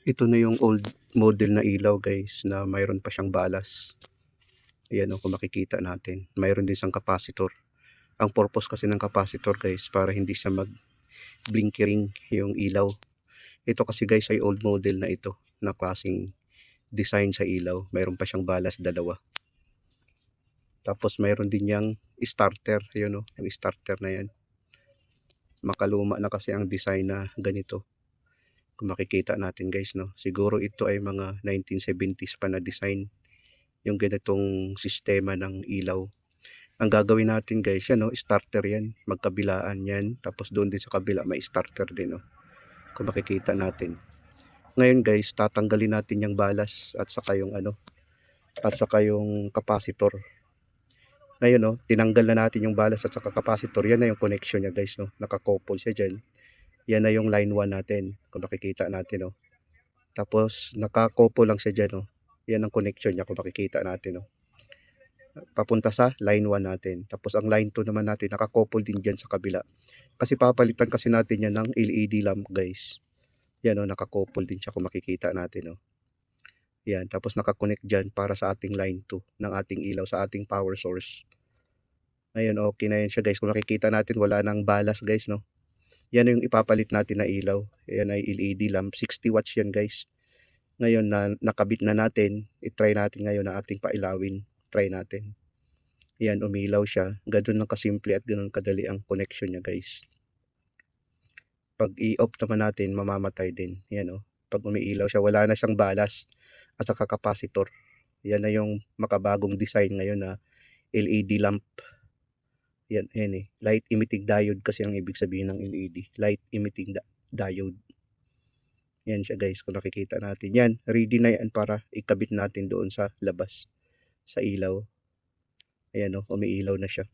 Ito na yung old model na ilaw guys na mayroon pa siyang balas. Ayan o, kung makikita natin. Mayroon din siyang capacitor. Ang purpose kasi ng capacitor guys, para hindi siya mag blinkering yung ilaw. Ito kasi guys ay old model na ito, na klaseng design sa ilaw. Mayroon pa siyang balas dalawa. Tapos mayroon din yang starter. Ayan o, yung starter na yan. Makaluma na kasi ang design na ganito. Kung makikita natin guys, no, siguro ito ay mga 1970s pa na design yung ganitong sistema ng ilaw. Ang gagawin natin guys, yan, no, starter yan, magkabilaan yan, tapos doon din sa kabila may starter din, no, kung makikita natin. Ngayon guys, tatanggalin natin yung balas at saka yung capacitor. Ngayon, no, tinanggal na natin yung balas at saka capacitor. Yan na yung connection niya guys, no, nakakouple siya dyan. Yan na yung line 1 natin, kung makikita natin, no. Tapos nakakopo lang siya dyan, no. Yan ang connection niya, kung makikita natin, no. Papunta sa line 1 natin. Tapos ang line 2 naman natin nakakouple din dyan sa kabila. Kasi papalitan kasi natin yan ng LED lamp guys. Yan, no, nakakouple din siya, kung makikita natin, no. Yan, tapos nakakonect dyan para sa ating line 2 ng ating ilaw, sa ating power source. Ngayon okay na yan siya guys. Kung makikita natin wala nang balas guys, no. Yan yung ipapalit natin na ilaw. Yan ay LED lamp, 60 watts yan guys. Ngayon na nakabit na natin, i-try natin ngayon na ating pailawin. Try natin. Yan, umilaw siya. Ganun lang kasimple at ganun kadali ang connection niya guys. Pag i-off naman natin, mamamatay din. Yan, oh. Pag umiilaw siya, wala na siyang balas at saka capacitor. Yan na yung makabagong design ngayon na LED lamp. Yan, yan eh. Light emitting diode kasi ang ibig sabihin ng LED. Light emitting diode. Yan siya guys, kung nakikita natin. Yan, ready na yan para ikabit natin doon sa labas, sa ilaw. Ayan o, umiilaw na siya.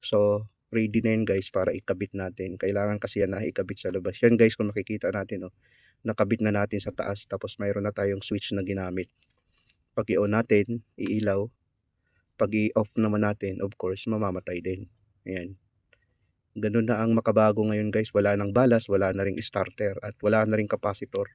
So, ready na yan guys para ikabit natin. Kailangan kasi yan na ikabit sa labas. Yan guys, kung makikita natin o, nakabit na natin sa taas. Tapos mayroon na tayong switch na ginamit. Pag i-on natin, iilaw. Pag i-off naman natin, of course, mamamatay din. Ayan. Ganun na ang makabago ngayon guys. Wala nang balas, wala na ring starter, at wala na ring capacitor.